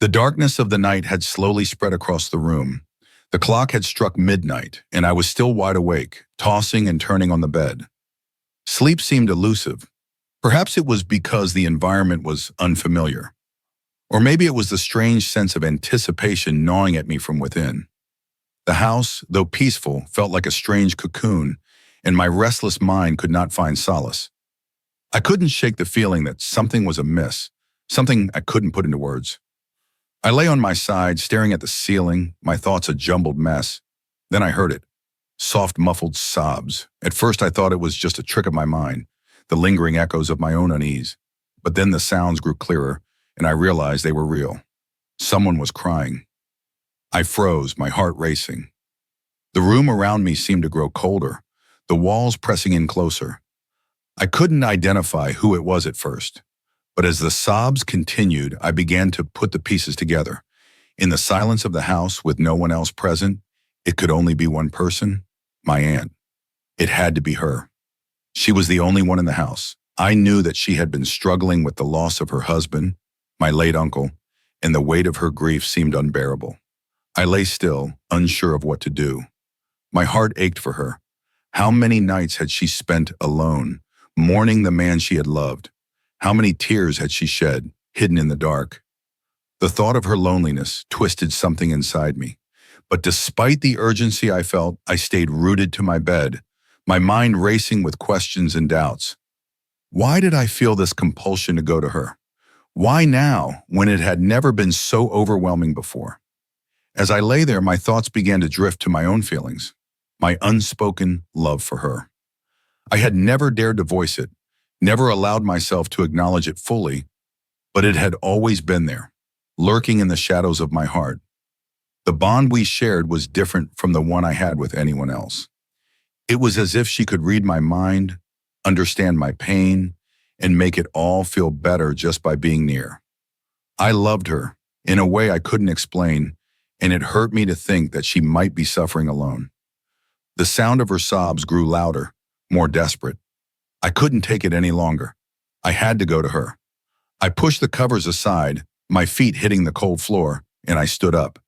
The darkness of the night had slowly spread across the room. The clock had struck midnight, and I was still wide awake, tossing and turning on the bed. Sleep seemed elusive. Perhaps it was because the environment was unfamiliar. Or maybe it was the strange sense of anticipation gnawing at me from within. The house, though peaceful, felt like a strange cocoon, and my restless mind could not find solace. I couldn't shake the feeling that something was amiss, something I couldn't put into words. I lay on my side, staring at the ceiling, my thoughts a jumbled mess. Then I heard it. Soft, muffled sobs. At first I thought it was just a trick of my mind, the lingering echoes of my own unease. But then the sounds grew clearer, and I realized they were real. Someone was crying. I froze, my heart racing. The room around me seemed to grow colder, the walls pressing in closer. I couldn't identify who it was at first. But as the sobs continued, I began to put the pieces together. In the silence of the house, with no one else present, it could only be one person, my aunt. It had to be her. She was the only one in the house. I knew that she had been struggling with the loss of her husband, my late uncle, and the weight of her grief seemed unbearable. I lay still, unsure of what to do. My heart ached for her. How many nights had she spent alone, mourning the man she had loved? How many tears had she shed, hidden in the dark? The thought of her loneliness twisted something inside me. But despite the urgency I felt, I stayed rooted to my bed, my mind racing with questions and doubts. Why did I feel this compulsion to go to her? Why now, when it had never been so overwhelming before? As I lay there, my thoughts began to drift to my own feelings, my unspoken love for her. I had never dared to voice it, never allowed myself to acknowledge it fully, but it had always been there, lurking in the shadows of my heart. The bond we shared was different from the one I had with anyone else. It was as if she could read my mind, understand my pain, and make it all feel better just by being near. I loved her in a way I couldn't explain, and it hurt me to think that she might be suffering alone. The sound of her sobs grew louder, more desperate. I couldn't take it any longer. I had to go to her. I pushed the covers aside, my feet hitting the cold floor, and I stood up.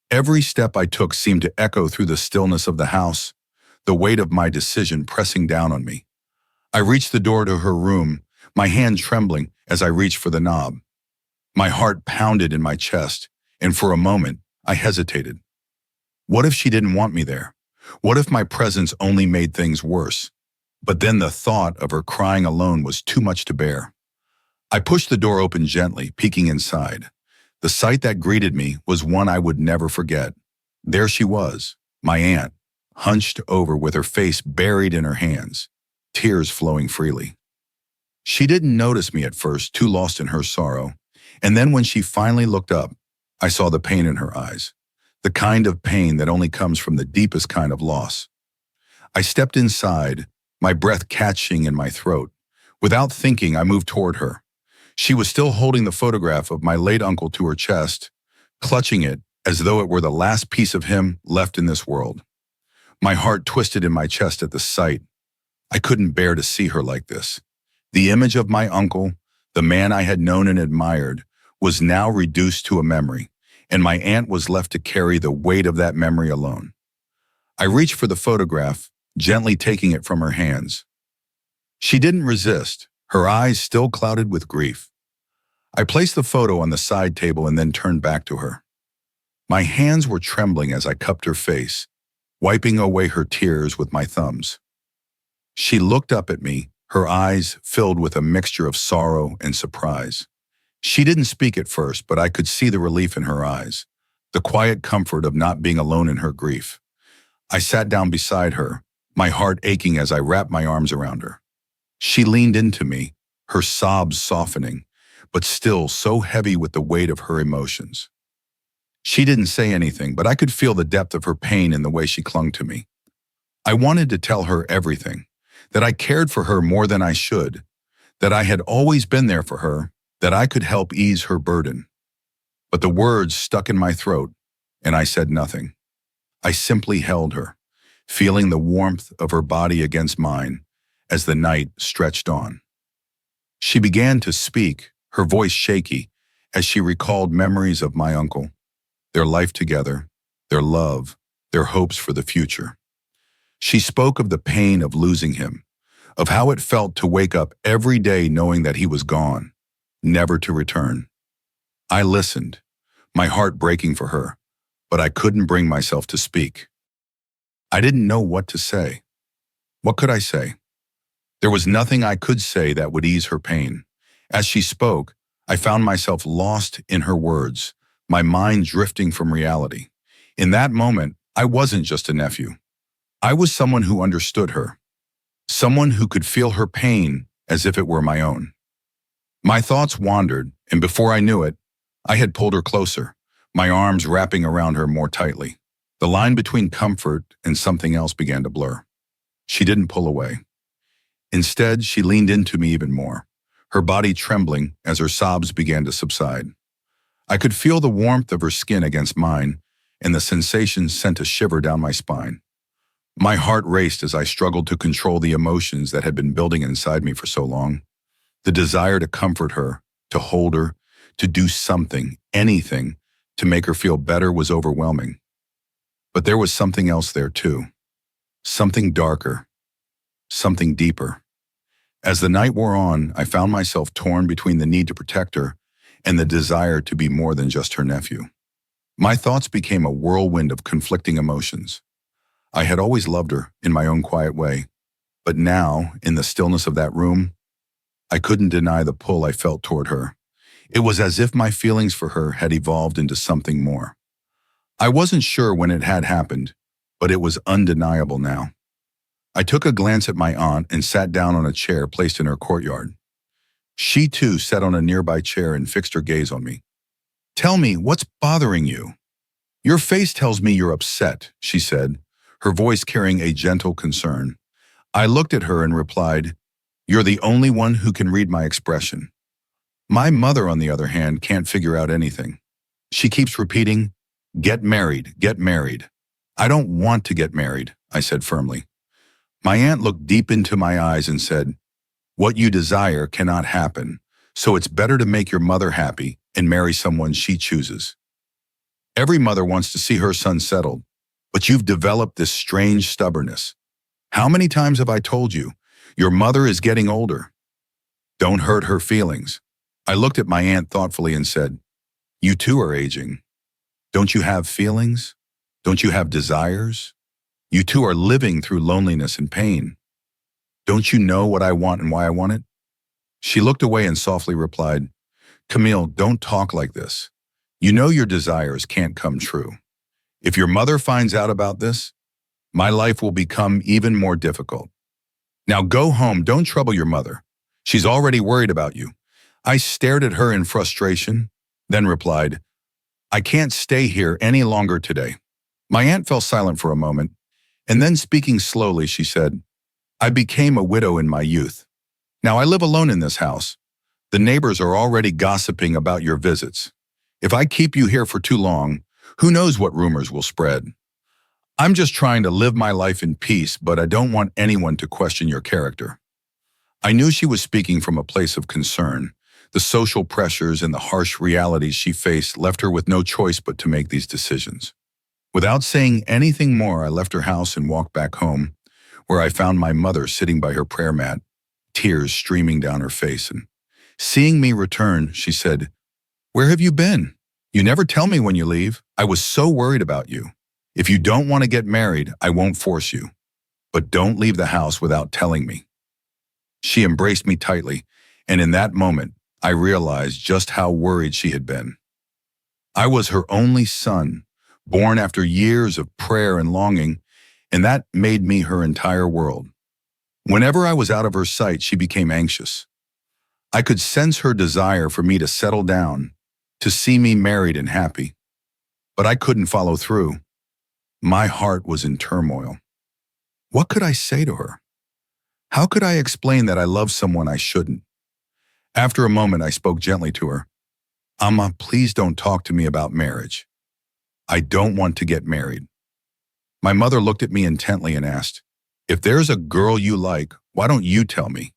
Every step I took seemed to echo through the stillness of the house, the weight of my decision pressing down on me. I reached the door to her room, my hand trembling as I reached for the knob. My heart pounded in my chest, and for a moment, I hesitated. What if she didn't want me there? What if my presence only made things worse? But then the thought of her crying alone was too much to bear. I pushed the door open gently, peeking inside. The sight that greeted me was one I would never forget. There she was, my aunt, hunched over with her face buried in her hands, tears flowing freely. She didn't notice me at first, too lost in her sorrow, and then when she finally looked up, I saw the pain in her eyes, the kind of pain that only comes from the deepest kind of loss. I stepped inside, my breath catching in my throat. Without thinking, I moved toward her. She was still holding the photograph of my late uncle to her chest, clutching it as though it were the last piece of him left in this world. My heart twisted in my chest at the sight. I couldn't bear to see her like this. The image of my uncle, the man I had known and admired, was now reduced to a memory, and my aunt was left to carry the weight of that memory alone. I reached for the photograph, gently taking it from her hands. She didn't resist, her eyes still clouded with grief. I placed the photo on the side table and then turned back to her. My hands were trembling as I cupped her face, wiping away her tears with my thumbs. She looked up at me, her eyes filled with a mixture of sorrow and surprise. She didn't speak at first, but I could see the relief in her eyes, the quiet comfort of not being alone in her grief. I sat down beside her, my heart aching as I wrapped my arms around her. She leaned into me, her sobs softening, but still so heavy with the weight of her emotions. She didn't say anything, but I could feel the depth of her pain in the way she clung to me. I wanted to tell her everything, that I cared for her more than I should, that I had always been there for her, that I could help ease her burden. But the words stuck in my throat, and I said nothing. I simply held her, feeling the warmth of her body against mine as the night stretched on. She began to speak, her voice shaky, as she recalled memories of my uncle, their life together, their love, their hopes for the future. She spoke of the pain of losing him, of how it felt to wake up every day knowing that he was gone, never to return. I listened, my heart breaking for her, but I couldn't bring myself to speak. I didn't know what to say. What could I say? There was nothing I could say that would ease her pain. As she spoke, I found myself lost in her words, my mind drifting from reality. In that moment, I wasn't just a nephew. I was someone who understood her, someone who could feel her pain as if it were my own. My thoughts wandered, and before I knew it, I had pulled her closer, my arms wrapping around her more tightly. The line between comfort and something else began to blur. She didn't pull away. Instead, she leaned into me even more, her body trembling as her sobs began to subside. I could feel the warmth of her skin against mine, and the sensation sent a shiver down my spine. My heart raced as I struggled to control the emotions that had been building inside me for so long. The desire to comfort her, to hold her, to do something, anything, to make her feel better was overwhelming. But there was something else there too. Something darker. Something deeper. As the night wore on, I found myself torn between the need to protect her and the desire to be more than just her nephew. My thoughts became a whirlwind of conflicting emotions. I had always loved her in my own quiet way, but now, in the stillness of that room, I couldn't deny the pull I felt toward her. It was as if my feelings for her had evolved into something more. I wasn't sure when it had happened, but it was undeniable now. I took a glance at my aunt and sat down on a chair placed in her courtyard. She too sat on a nearby chair and fixed her gaze on me. "Tell me, what's bothering you?" "Your face tells me you're upset," she said, her voice carrying a gentle concern. I looked at her and replied, "You're the only one who can read my expression. My mother, on the other hand, can't figure out anything. She keeps repeating, 'Get married, get married.'" "I don't want to get married," I said firmly. My aunt looked deep into my eyes and said, "What you desire cannot happen, so it's better to make your mother happy and marry someone she chooses. Every mother wants to see her son settled, but you've developed this strange stubbornness. How many times have I told you, your mother is getting older? Don't hurt her feelings." I looked at my aunt thoughtfully and said, "You too are aging. Don't you have feelings? Don't you have desires? You too are living through loneliness and pain. Don't you know what I want and why I want it?" She looked away and softly replied, "Camille, don't talk like this. You know your desires can't come true. If your mother finds out about this, my life will become even more difficult. Now go home, don't trouble your mother. She's already worried about you." I stared at her in frustration, then replied, "I can't stay here any longer today." My aunt fell silent for a moment, and then speaking slowly, she said, "I became a widow in my youth. Now I live alone in this house. The neighbors are already gossiping about your visits. If I keep you here for too long, who knows what rumors will spread. I'm just trying to live my life in peace, but I don't want anyone to question your character." I knew she was speaking from a place of concern. The social pressures and the harsh realities she faced left her with no choice but to make these decisions. Without saying anything more, I left her house and walked back home, where I found my mother sitting by her prayer mat, tears streaming down her face. And seeing me return, she said, "Where have you been? You never tell me when you leave. I was so worried about you. If you don't want to get married, I won't force you. But don't leave the house without telling me." She embraced me tightly, and in that moment, I realized just how worried she had been. I was her only son, born after years of prayer and longing, and that made me her entire world. Whenever I was out of her sight, she became anxious. I could sense her desire for me to settle down, to see me married and happy. But I couldn't follow through. My heart was in turmoil. What could I say to her? How could I explain that I love someone I shouldn't? After a moment, I spoke gently to her. "Amma, please don't talk to me about marriage. I don't want to get married." My mother looked at me intently and asked, "If there's a girl you like, why don't you tell me?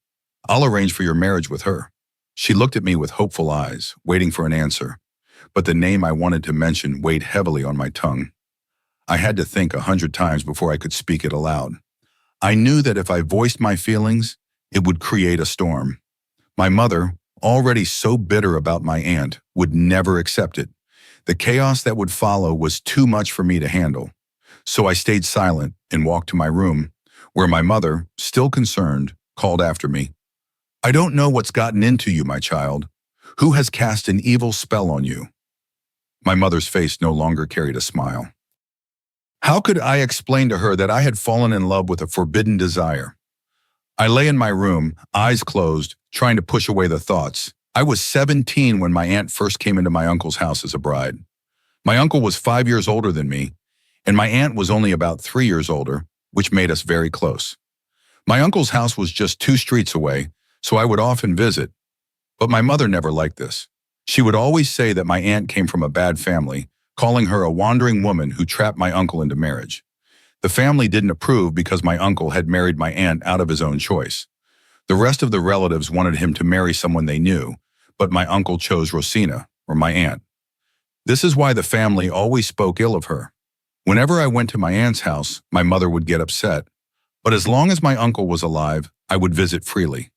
I'll arrange for your marriage with her." She looked at me with hopeful eyes, waiting for an answer, but the name I wanted to mention weighed heavily on my tongue. I had to think 100 times before I could speak it aloud. I knew that if I voiced my feelings, it would create a storm. My mother, already so bitter about my aunt, would never accept it. The chaos that would follow was too much for me to handle. So I stayed silent and walked to my room, where my mother, still concerned, called after me. "I don't know what's gotten into you, my child. Who has cast an evil spell on you?" My mother's face no longer carried a smile. How could I explain to her that I had fallen in love with a forbidden desire? I lay in my room, eyes closed, trying to push away the thoughts. I was 17 when my aunt first came into my uncle's house as a bride. My uncle was 5 years older than me, and my aunt was only about 3 years older, which made us very close. My uncle's house was just 2 streets away, so I would often visit. But my mother never liked this. She would always say that my aunt came from a bad family, calling her a wandering woman who trapped my uncle into marriage. The family didn't approve because my uncle had married my aunt out of his own choice. The rest of the relatives wanted him to marry someone they knew, but my uncle chose Rosina, or my aunt. This is why the family always spoke ill of her. Whenever I went to my aunt's house, my mother would get upset. But as long as my uncle was alive, I would visit freely.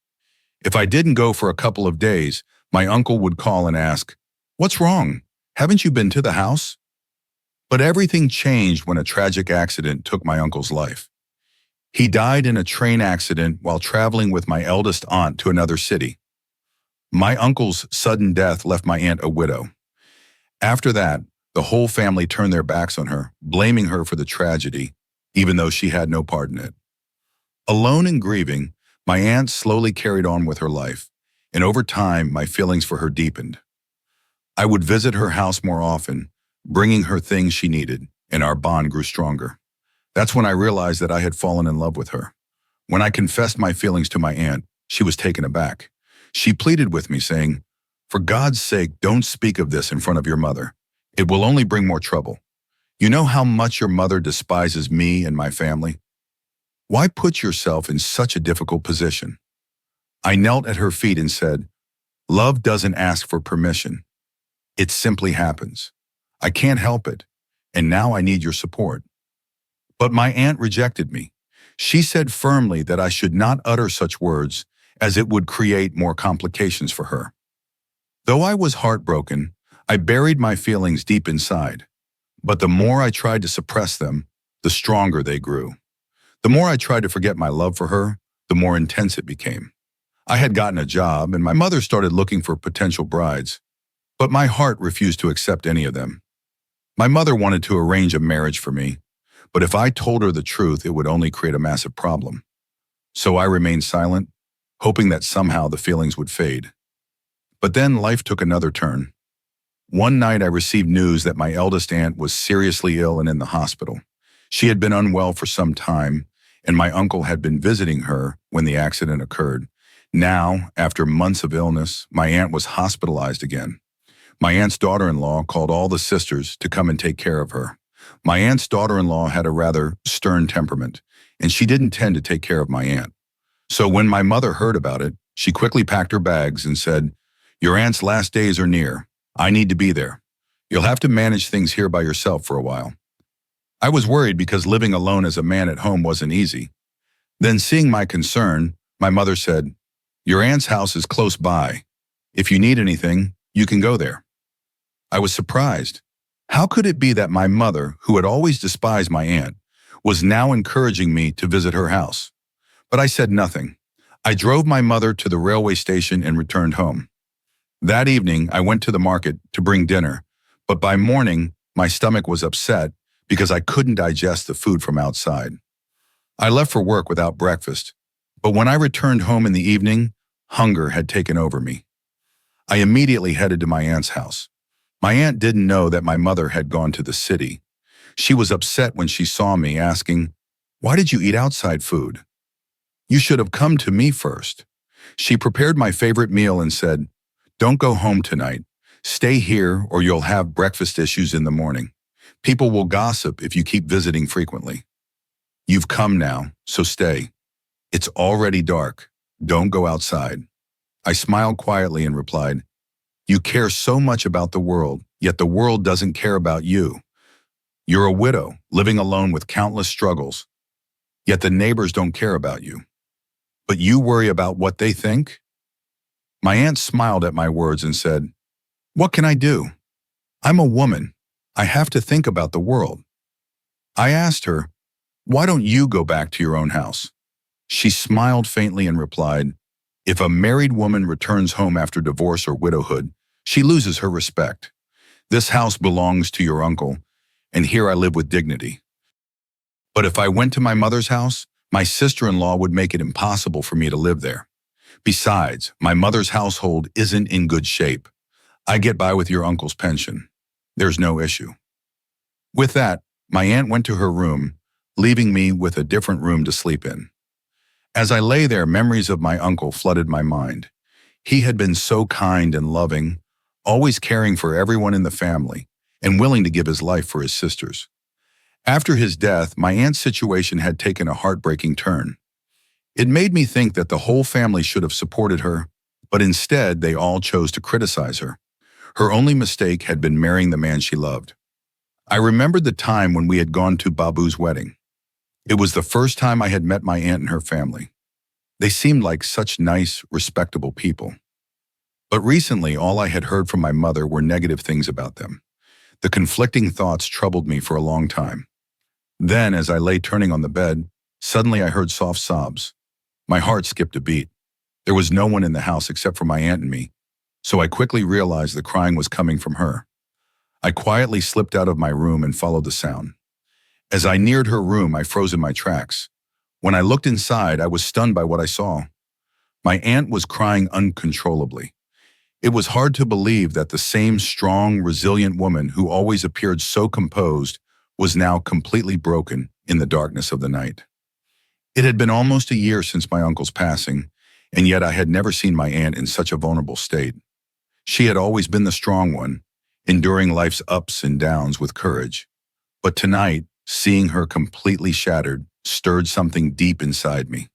If I didn't go for a couple of days, my uncle would call and ask, "What's wrong? Haven't you been to the house?" But everything changed when a tragic accident took my uncle's life. He died in a train accident while traveling with my eldest aunt to another city. My uncle's sudden death left my aunt a widow. After that, the whole family turned their backs on her, blaming her for the tragedy, even though she had no part in it. Alone and grieving, my aunt slowly carried on with her life, and over time, my feelings for her deepened. I would visit her house more often, bringing her things she needed, and our bond grew stronger. That's when I realized that I had fallen in love with her. When I confessed my feelings to my aunt, she was taken aback. She pleaded with me, saying, "For God's sake, don't speak of this in front of your mother. It will only bring more trouble. You know how much your mother despises me and my family. Why put yourself in such a difficult position?" I knelt at her feet and said, "Love doesn't ask for permission. It simply happens. I can't help it, and now I need your support." But my aunt rejected me. She said firmly that I should not utter such words, as it would create more complications for her. Though I was heartbroken, I buried my feelings deep inside. But the more I tried to suppress them, the stronger they grew. The more I tried to forget my love for her, the more intense it became. I had gotten a job, and my mother started looking for potential brides, but my heart refused to accept any of them. My mother wanted to arrange a marriage for me, but if I told her the truth, it would only create a massive problem. So I remained silent, hoping that somehow the feelings would fade. But then life took another turn. One night I received news that my eldest aunt was seriously ill and in the hospital. She had been unwell for some time, and my uncle had been visiting her when the accident occurred. Now, after months of illness, my aunt was hospitalized again. My aunt's daughter-in-law called all the sisters to come and take care of her. My aunt's daughter-in-law had a rather stern temperament, and she didn't tend to take care of my aunt. So when my mother heard about it, she quickly packed her bags and said, "Your aunt's last days are near. I need to be there. You'll have to manage things here by yourself for a while." I was worried because living alone as a man at home wasn't easy. Then, seeing my concern, my mother said, "Your aunt's house is close by. If you need anything, you can go there." I was surprised. How could it be that my mother, who had always despised my aunt, was now encouraging me to visit her house? But I said nothing. I drove my mother to the railway station and returned home. That evening, I went to the market to bring dinner, but by morning, my stomach was upset because I couldn't digest the food from outside. I left for work without breakfast, but when I returned home in the evening, hunger had taken over me. I immediately headed to my aunt's house. My aunt didn't know that my mother had gone to the city. She was upset when she saw me, asking, "Why did you eat outside food? You should have come to me first." She prepared my favorite meal and said, "Don't go home tonight. Stay here or you'll have breakfast issues in the morning. People will gossip if you keep visiting frequently. You've come now, so stay. It's already dark. Don't go outside." I smiled quietly and replied, "You care so much about the world, yet the world doesn't care about you. You're a widow, living alone with countless struggles, yet the neighbors don't care about you. But you worry about what they think?" My aunt smiled at my words and said, "What can I do? I'm a woman. I have to think about the world." I asked her, "Why don't you go back to your own house?" She smiled faintly and replied, "If a married woman returns home after divorce or widowhood, she loses her respect. This house belongs to your uncle, and here I live with dignity. But if I went to my mother's house, my sister-in-law would make it impossible for me to live there. Besides, my mother's household isn't in good shape. I get by with your uncle's pension. There's no issue." With that, my aunt went to her room, leaving me with a different room to sleep in. As I lay there, memories of my uncle flooded my mind. He had been so kind and loving, always caring for everyone in the family, and willing to give his life for his sisters. After his death, my aunt's situation had taken a heartbreaking turn. It made me think that the whole family should have supported her, but instead they all chose to criticize her. Her only mistake had been marrying the man she loved. I remembered the time when we had gone to Babu's wedding. It was the first time I had met my aunt and her family. They seemed like such nice, respectable people. But recently, all I had heard from my mother were negative things about them. The conflicting thoughts troubled me for a long time. Then, as I lay turning on the bed, suddenly I heard soft sobs. My heart skipped a beat. There was no one in the house except for my aunt and me, so I quickly realized the crying was coming from her. I quietly slipped out of my room and followed the sound. As I neared her room, I froze in my tracks. When I looked inside, I was stunned by what I saw. My aunt was crying uncontrollably. It was hard to believe that the same strong, resilient woman who always appeared so composed was now completely broken in the darkness of the night. It had been almost a year since my uncle's passing, and yet I had never seen my aunt in such a vulnerable state. She had always been the strong one, enduring life's ups and downs with courage. But tonight, seeing her completely shattered stirred something deep inside me.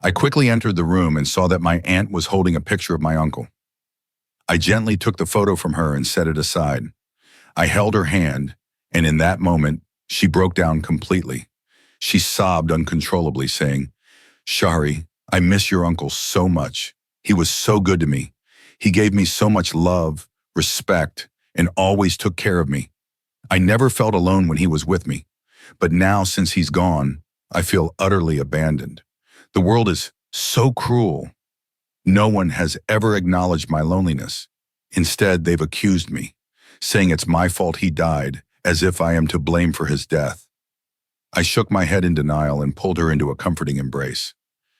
I quickly entered the room and saw that my aunt was holding a picture of my uncle. I gently took the photo from her and set it aside. I held her hand, and in that moment, she broke down completely. She sobbed uncontrollably, saying, "Shari, I miss your uncle so much. He was so good to me. He gave me so much love, respect, and always took care of me. I never felt alone when he was with me. But now, since he's gone, I feel utterly abandoned. The world is so cruel. No one has ever acknowledged my loneliness. Instead, they've accused me, saying it's my fault he died, as if I am to blame for his death." I shook my head in denial and pulled her into a comforting embrace.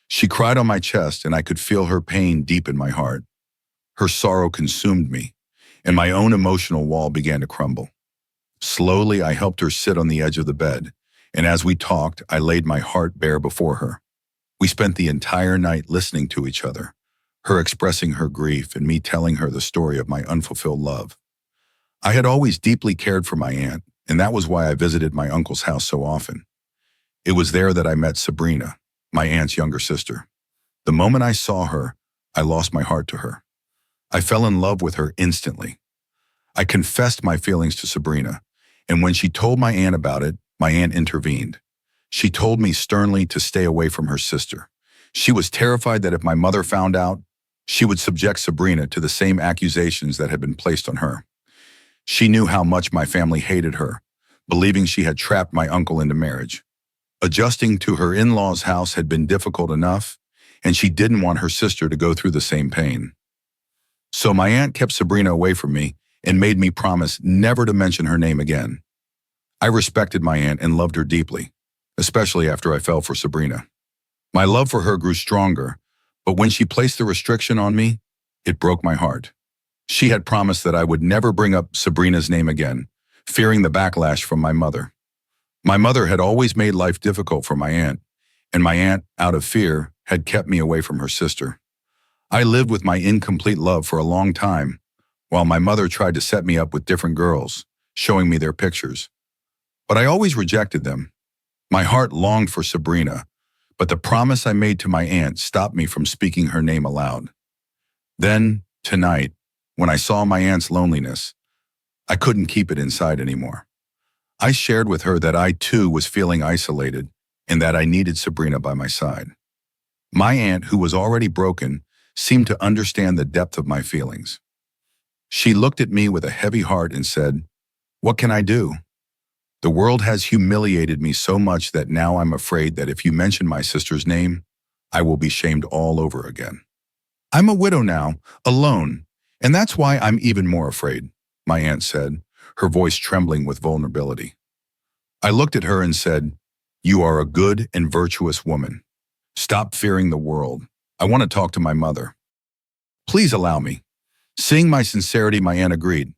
She cried on my chest, and I could feel her pain deep in my heart. Her sorrow consumed me, and my own emotional wall began to crumble. Slowly, I helped her sit on the edge of the bed, and as we talked, I laid my heart bare before her. We spent the entire night listening to each other, her expressing her grief and me telling her the story of my unfulfilled love. I had always deeply cared for my aunt, and that was why I visited my uncle's house so often. It was there that I met Sabrina, my aunt's younger sister. The moment I saw her, I lost my heart to her. I fell in love with her instantly. I confessed my feelings to Sabrina, and when she told my aunt about it, my aunt intervened. She told me sternly to stay away from her sister. She was terrified that if my mother found out, she would subject Sabrina to the same accusations that had been placed on her. She knew how much my family hated her, believing she had trapped my uncle into marriage. Adjusting to her in-laws' house had been difficult enough, and she didn't want her sister to go through the same pain. So my aunt kept Sabrina away from me and made me promise never to mention her name again. I respected my aunt and loved her deeply, especially after I fell for Sabrina. My love for her grew stronger, but when she placed the restriction on me, it broke my heart. She had promised that I would never bring up Sabrina's name again, fearing the backlash from my mother. My mother had always made life difficult for my aunt, and my aunt, out of fear, had kept me away from her sister. I lived with my incomplete love for a long time, while my mother tried to set me up with different girls, showing me their pictures. But I always rejected them. My heart longed for Sabrina, but the promise I made to my aunt stopped me from speaking her name aloud. Then, tonight, when I saw my aunt's loneliness, I couldn't keep it inside anymore. I shared with her that I too was feeling isolated and that I needed Sabrina by my side. My aunt, who was already broken, seemed to understand the depth of my feelings. She looked at me with a heavy heart and said, "What can I do? The world has humiliated me so much that now I'm afraid that if you mention my sister's name, I will be shamed all over again. I'm a widow now, alone, and that's why I'm even more afraid," my aunt said, her voice trembling with vulnerability. I looked at her and said, "You are a good and virtuous woman. Stop fearing the world. I want to talk to my mother. Please allow me." Seeing my sincerity, my aunt agreed.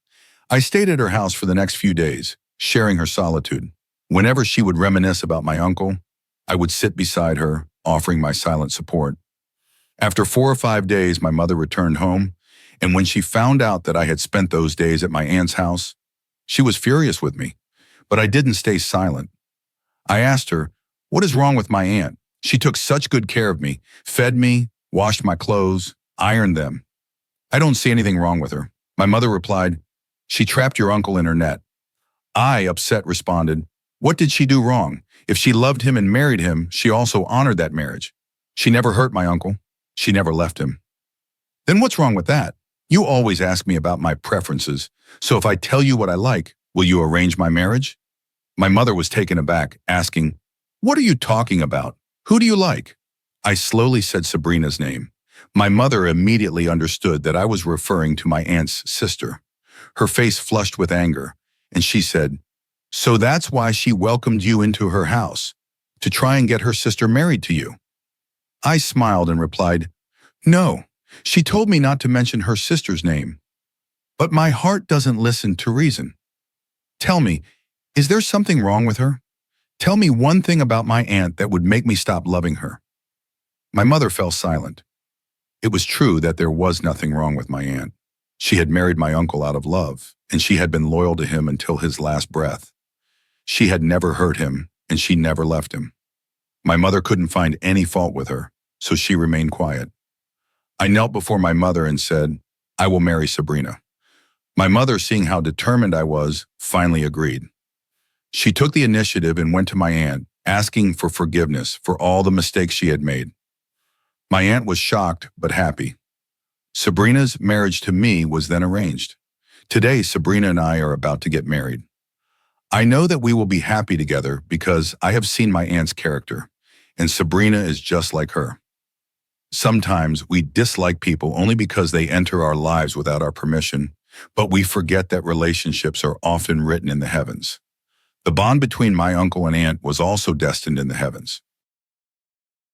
I stayed at her house for the next few days, sharing her solitude. Whenever she would reminisce about my uncle, I would sit beside her, offering my silent support. After 4 or 5 days, my mother returned home, and when she found out that I had spent those days at my aunt's house, she was furious with me, but I didn't stay silent. I asked her, "What is wrong with my aunt? She took such good care of me, fed me, washed my clothes, ironed them. I don't see anything wrong with her." My mother replied, "She trapped your uncle in her net." I, upset, responded, "What did she do wrong? If she loved him and married him, she also honored that marriage. She never hurt my uncle. She never left him." "Then what's wrong with that? You always ask me about my preferences, so if I tell you what I like, will you arrange my marriage?" My mother was taken aback, asking, "What are you talking about? Who do you like?" I slowly said Sabrina's name. My mother immediately understood that I was referring to my aunt's sister. Her face flushed with anger, and she said, "So that's why she welcomed you into her house, to try and get her sister married to you?" I smiled and replied, "No, she told me not to mention her sister's name. But my heart doesn't listen to reason. Tell me, is there something wrong with her? Tell me one thing about my aunt that would make me stop loving her." My mother fell silent. It was true that there was nothing wrong with my aunt. She had married my uncle out of love, and she had been loyal to him until his last breath. She had never hurt him, and she never left him. My mother couldn't find any fault with her, so she remained quiet. I knelt before my mother and said, "I will marry Sabrina." My mother, seeing how determined I was, finally agreed. She took the initiative and went to my aunt, asking for forgiveness for all the mistakes she had made. My aunt was shocked but happy. Sabrina's marriage to me was then arranged. Today, Sabrina and I are about to get married. I know that we will be happy together because I have seen my aunt's character, and Sabrina is just like her. Sometimes we dislike people only because they enter our lives without our permission, but we forget that relationships are often written in the heavens. The bond between my uncle and aunt was also destined in the heavens.